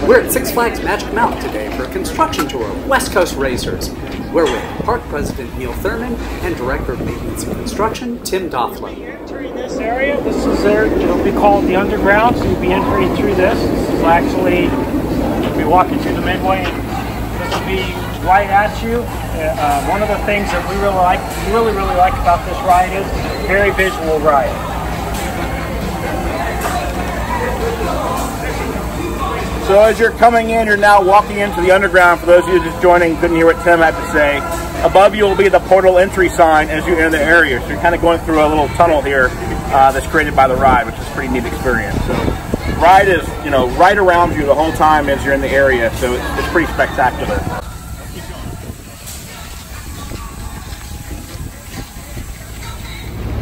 We're at Six Flags Magic Mountain today for a construction tour of West Coast Racers. We're with Park President Neil Thurman and Director of Maintenance and Construction Tim Doffler. Entering this area, this is it'll be called the underground, so you'll be entering through this. This is actually, you'll be walking through the midway, and this will be right at you. One of the things that we really like about this ride is very visual ride. So as you're coming in, you're now walking into the underground. For those of you just joining, couldn't hear what Tim had to say. Above you will be the portal entry sign as you enter the area. So you're kind of going through a little tunnel here that's created by the ride, which is a pretty neat experience. So the ride is, right around you the whole time as you're in the area. So it's pretty spectacular.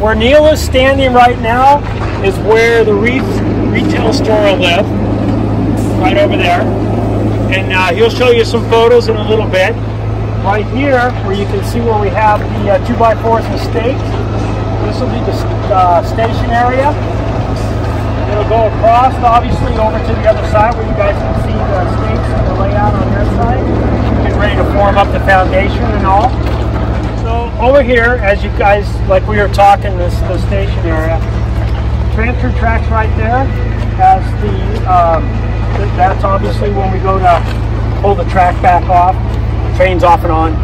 Where Neil is standing right now is where the retail store will live. Right over there, and he'll show you some photos in a little bit. Right here, where you can see where we have the 2x4s and stakes. This will be the station area. It'll go across, obviously, over to the other side where you guys can see the stakes and the layout on their side. Getting ready to form up the foundation and all. So over here, as you guys, like we were talking, the station area, transfer tracks right there has the that's obviously when we go to pull the track back off, the train's off and on.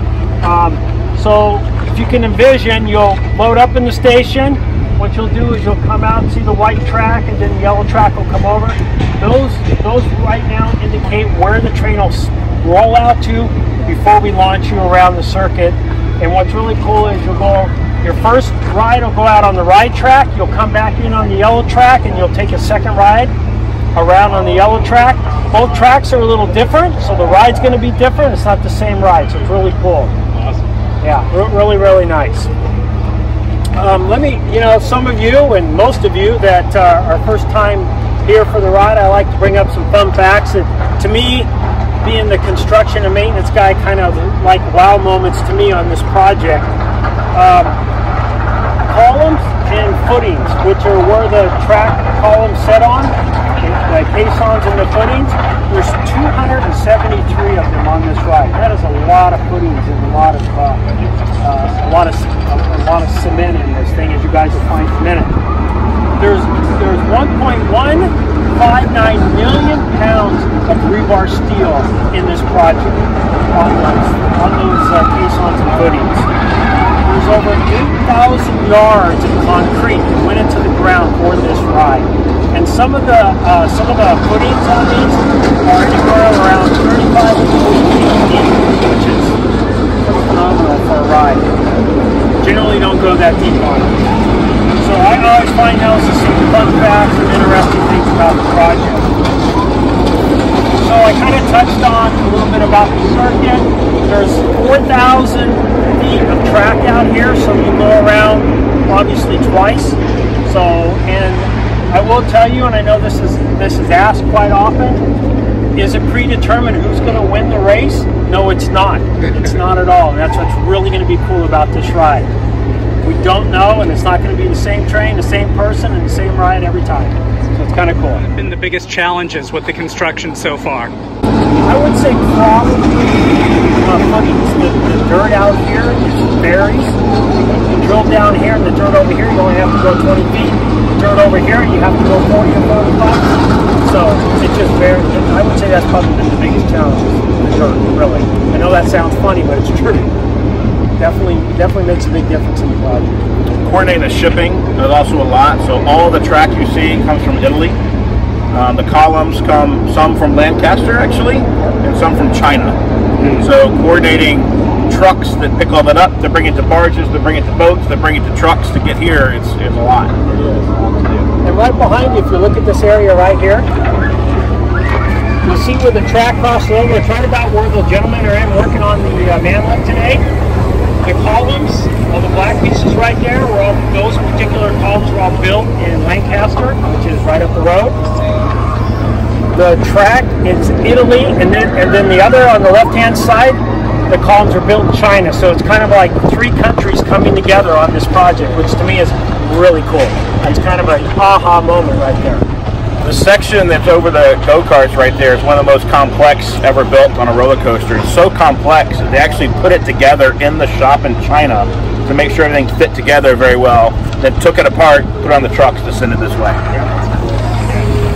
So if you can envision, you'll load up in the station. What you'll do is you'll come out and see the white track, and then the yellow track will come over. Those right now indicate where the train will roll out to before we launch you around the circuit. And what's really cool is your first ride will go out on the right track, you'll come back in on the yellow track, and you'll take a second ride around on the yellow track. Both tracks are a little different, so the ride's going to be different. It's not the same ride, so it's really cool. Awesome. Yeah, really nice. Let me, some of you and most of you that are first time here for the ride, I like to bring up some fun facts. And to me, being the construction and maintenance guy, kind of like wow moments to me on this project. Columns and footings, which are where the track columns set on, the caissons and the footings. There's 273 of them on this ride. That is a lot of footings and a lot of cement in this thing, as you guys will find in a minute. There's 1.159 million pounds of rebar steel in this project on those caissons and footings. There's over 8,000 yards of concrete that went into the ground for this ride. And some of the footings on these are anywhere around 35 to 40 feet deep, which is pretty phenomenal for a ride. Generally don't go that deep on it. So I always find those to see fun facts and interesting things about the project. So I kind of touched on a little bit about the circuit. There's 4,000 feet of track out here, so you go around obviously twice. So, and I will tell you, and I know this is asked quite often, is it predetermined who's going to win the race? No, it's not. It's not at all. And that's what's really going to be cool about this ride. We don't know, and it's not going to be the same train, the same person, and the same ride every time. So it's kind of cool. What have been the biggest challenges with the construction so far? I would say probably the dirt out here varies. You drill down here and the dirt over here, you only have to go 20 feet. The dirt over here, you have to go 40 or 45. So it just varies. I would say that's probably been the biggest challenge, the dirt, really. I know that sounds funny, but it's true. Definitely makes a big difference in the project. Coordinating the shipping is also a lot. So all the track you see comes from Italy. The columns come some from Lancaster actually, and some from China. So coordinating trucks that pick all that up, to bring it to barges, to bring it to boats, to bring it to trucks to get here, it's a lot. It is. And right behind you, if you look at this area right here, you'll see where the track crosses over. It's right about where the gentlemen are in working on the man lift today. The columns, all the black pieces right there, those particular columns were all built in Lancaster, which is right up the road. The track is Italy, and then the other on the left-hand side, the columns are built in China. So it's kind of like 3 countries coming together on this project, which to me is really cool. It's kind of an aha moment right there. The section that's over the go-karts right there is one of the most complex ever built on a roller coaster. It's so complex that they actually put it together in the shop in China to make sure everything fit together very well. Then took it apart, put it on the trucks to send it this way.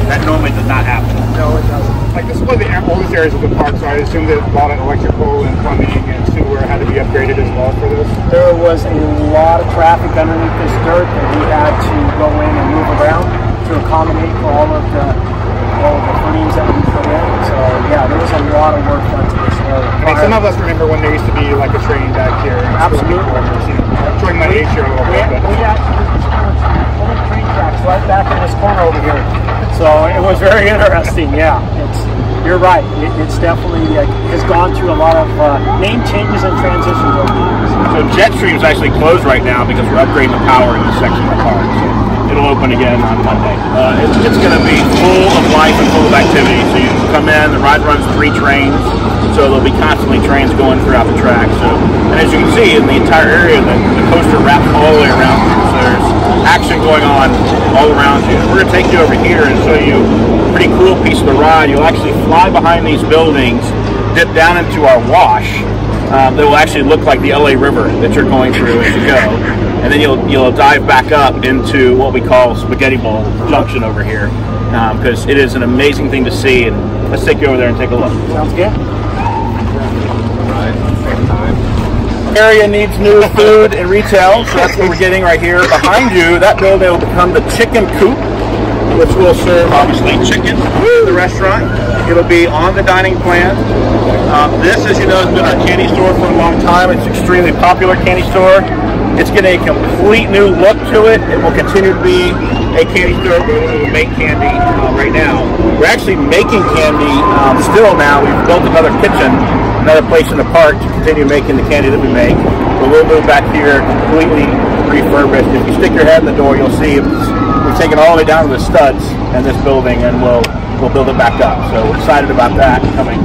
That normally does not happen. No, it doesn't. Like, this is one of the oldest areas of the park, so I assume that a lot of electrical and plumbing and sewer had to be upgraded as well for this. There was a lot of traffic underneath this dirt that we had to go in and move around to accommodate for all of the footings that we put in. So yeah, there was a lot of work done to this area. I mean, some of us remember when there used to be like a train back here. Absolutely. During my age here a little bit. We actually old train tracks right back in this corner over here. So it was very interesting. Yeah, you're right. It's definitely has gone through a lot of name changes and transitions over the years. So Jetstream's actually closed right now because we're upgrading the power in this section of the park. So it'll open again on Monday. It's going to be full of life and full of activity. So you can come in, the ride runs 3 trains, so there'll be constantly trains going throughout the track. So, and as you can see in the entire area, the coaster wraps all the way around you. So there's action going on all around you. We're going to take you over here and show you a pretty cool piece of the ride. You'll actually fly behind these buildings, dip down into our wash. That will actually look like the LA River that you're going through as you go, and then you'll dive back up into what we call Spaghetti Bowl Junction over here, because it is an amazing thing to see. And let's take you over there and take a look. Sounds good. Area needs new food and retail, so that's what we're getting right here. Behind you, that building will become the chicken coop, which will serve obviously chicken in the restaurant. It'll be on the dining plan. This, as you know, has been our candy store for a long time. It's an extremely popular candy store. It's getting a complete new look to it. It will continue to be a candy store, but we will make candy right now. We're actually making candy still now. We've built another kitchen, another place in the park to continue making the candy that we make. But we'll move back here completely refurbished. If you stick your head in the door, you'll see we've taken all the way down to the studs in this building, and we'll build it back up. So we're excited about that coming.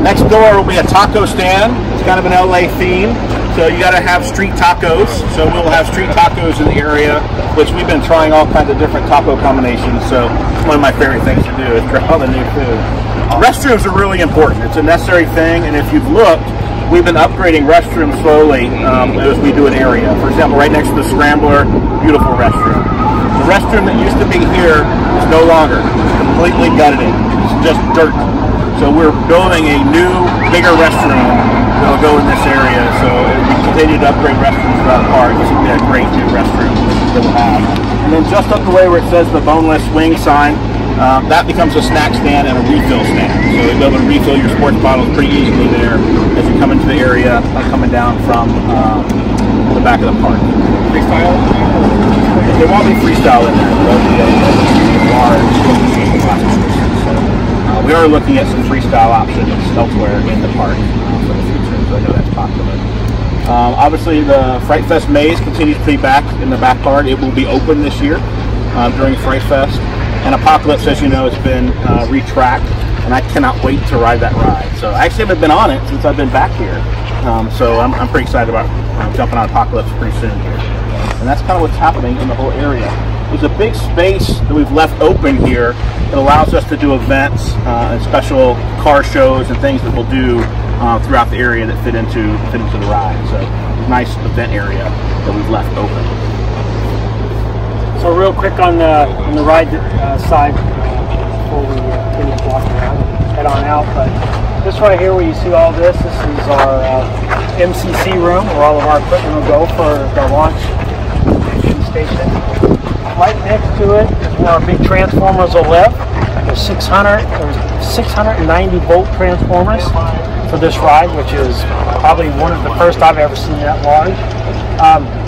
Next door will be a taco stand. It's kind of an LA theme. So you got to have street tacos. So we'll have street tacos in the area, which we've been trying all kinds of different taco combinations. So one of my favorite things to do is try all the new food. Restrooms are really important. It's a necessary thing, and if you've looked, we've been upgrading restrooms slowly as we do an area. For example, right next to the Scrambler, beautiful restroom. The restroom that used to be here is no longer. It's completely gutted it. It's just dirt. So we're building a new, bigger restroom that will go in this area. So as we continue to upgrade restrooms throughout the park, this will be a great new restroom that we'll have. And then just up the way where it says the boneless wing sign, that becomes a snack stand and a refill stand. So you'll be able to refill your sports bottles pretty easily there as you come into the area, coming down from the back of the park. Freestyle? There won't be freestyle in there. There'll be a large we are looking at some freestyle options elsewhere in the park for the future, so I know that's popular. Obviously, the Fright Fest maze continues to be back in the back part. It will be open this year during Fright Fest. And Apocalypse, as you know, has been retracked, and I cannot wait to ride that ride. So I actually haven't been on it since I've been back here. So I'm pretty excited about jumping on Apocalypse pretty soon here. And that's kind of what's happening in the whole area. There's a big space that we've left open here that allows us to do events and special car shows and things that we'll do throughout the area that fit into the ride. So nice event area that we've left open. So real quick on the ride side before we finish walking around and head on out. But this right here where you see all this is our MCC room where all of our equipment will go for the launch station. Right next to it is where our big transformers will live. There's 690 volt transformers for this ride, which is probably one of the first I've ever seen that large.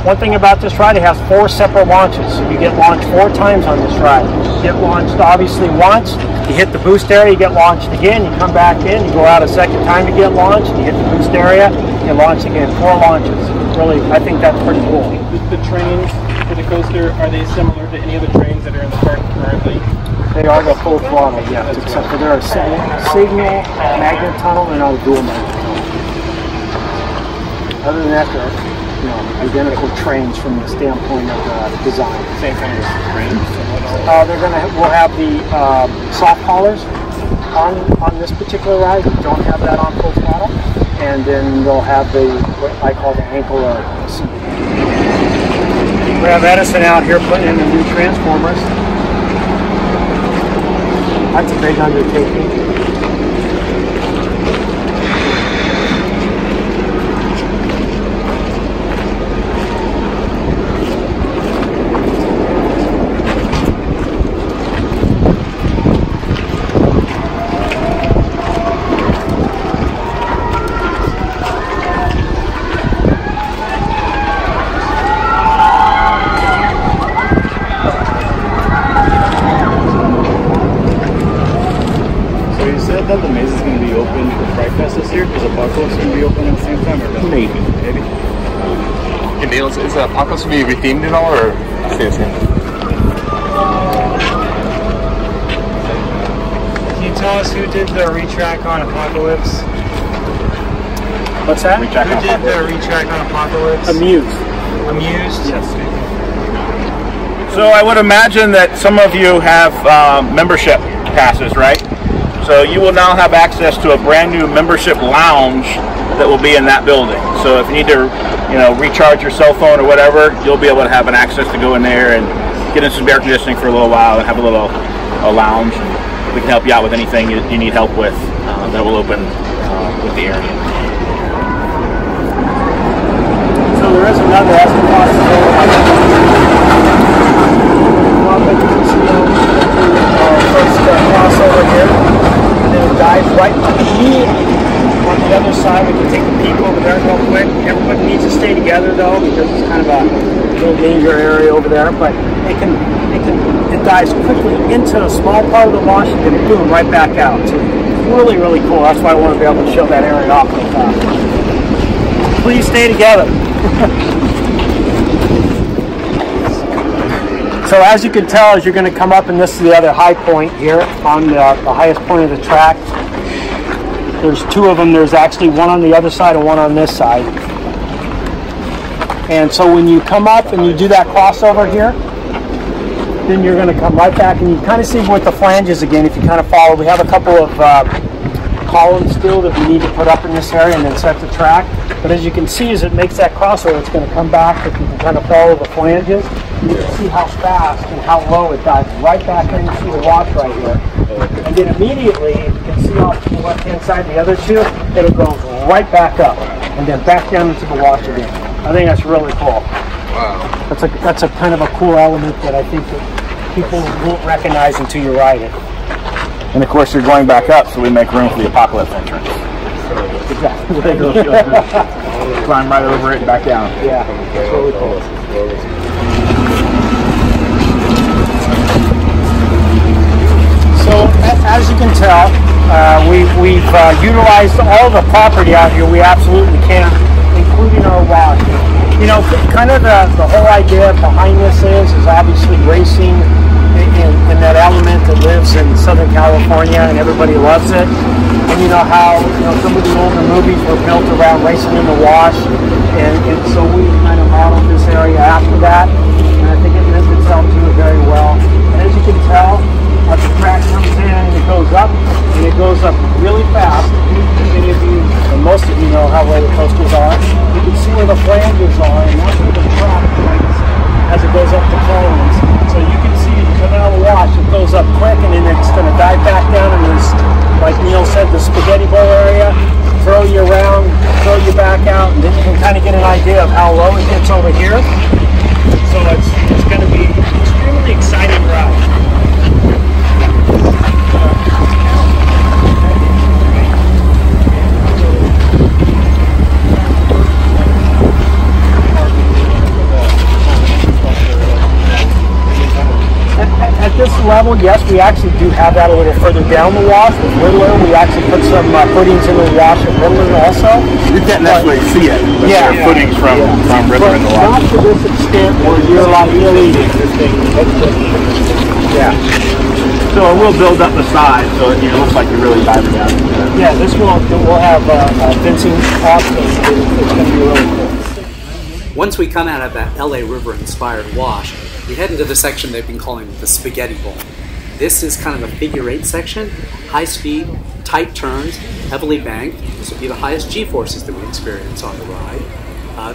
One thing about this ride, it has 4 separate launches. So you get launched 4 times on this ride. You get launched obviously once, you hit the boost area, you get launched again, you come back in, you go out a second time, you get launched, you hit the boost area, you get launched again. 4 launches. Really, I think that's pretty cool. The trains for the coaster, are they similar to any of the trains that are in the park currently? They are the full throttle, yes, except for they're a signal magnet tunnel and not a dual magnet tunnel. Other than that, they're identical trains from the standpoint of design. Same kind of trains? we'll have the soft collars on this particular ride. We don't have that on full throttle, and then they'll have what I call the ankle seat. We have Edison out here putting in the new transformers. That's a big undertaking. That the maze is going to be open for Fright Fest this year? Is Apocalypse going to be open at the same time or no? Maybe. Hey Neil, is Apocalypse going to be rethemed at all or stay the same? Can you tell us who did the retrack on Apocalypse? What's that? Who did the retrack on Apocalypse? Amused. Amused? Yes. So I would imagine that some of you have membership passes, right? So you will now have access to a brand new membership lounge that will be in that building. So if you need to, recharge your cell phone or whatever, you'll be able to have an access to go in there and get in some air conditioning for a little while and have a lounge. We can help you out with anything you need help with that will open with the area. So there is another crossover here, and then it dives right immediately on the other side. We can take a peek over there real quick. Everybody needs to stay together though, because it's kind of a little danger area over there. But it dives quickly into a small part of the wash and then boom, right back out. So really, really cool. That's why I want to be able to show that area off real fast. Please stay together. So as you can tell, as you're going to come up, and this is the other high point here on the highest point of the track. There's two of them. There's actually one on the other side and one on this side. And so when you come up and you do that crossover here, then you're going to come right back and you kind of see with the flanges again, if you kind of follow. We have a couple of columns still that we need to put up in this area and then set the track. But as you can see, as it makes that crossover, it's going to come back. If you can kind of follow the flanges, you can see how fast and how low it dives right back into the wash right here. And then immediately, you can see off to the left-hand side, the other two, it'll go right back up and then back down into the wash again. I think that's really cool. Wow. That's a kind of a cool element that I think that people won't recognize until you ride it. And of course, you're going back up, so we make room for the Apocalypse entrance. Exactly. Climb right over it and back down. Yeah, it's really cool. So, as you can tell, we've utilized all the property out here we absolutely can, including our wash. Kind of the whole idea behind this is obviously racing and that element that lives in Southern California, and everybody loves it. And you know how some of the older movies were built around racing in the wash, and so we kind of modeled this area after that, and I think it lends itself to it very well. And as you can tell, as the track comes in and it goes up, and it goes up really fast. Many of you, and most of you know how roller coasters are. You can see where the flanges are, and that's where the track breaks as it goes up the cones. So you can see it coming out of the wash, it goes up quick, and then it's going to dive back down in this, like Neil said, the spaghetti bowl area, throw you around, throw you back out, and then you can kind of get an idea of how low it gets over here. So it's going to be an extremely exciting ride. At this level, yes, we actually do have that a little further down the wash. With Riddler, we actually put some footings in the wash at Riddler also. You can't necessarily see it, but there are footings from Riddler in the wash. Not to this extent where you're like really... Yeah. So it will build up the side, so it looks like you're really diving down. Yeah, this will have fencing off, so it's going to be really cool. Once we come out of that LA River-inspired wash, We head into the section they've been calling the spaghetti bowl. This is kind of a figure 8 section, high speed, tight turns, heavily banked. This would be the highest G-forces that we experience on the ride.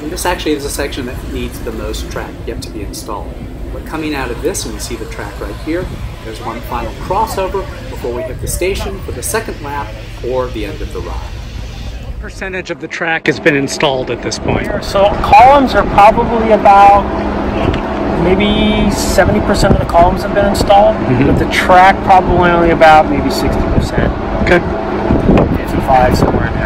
And this actually is a section that needs the most track yet to be installed. But coming out of this, and we see the track right here, there's one final crossover before we hit the station for the second lap or the end of the ride. What percentage of the track has been installed at this point? So columns are probably about maybe 70% of the columns have been installed, but the track probably only about maybe 60%. Okay. 55, somewhere in there.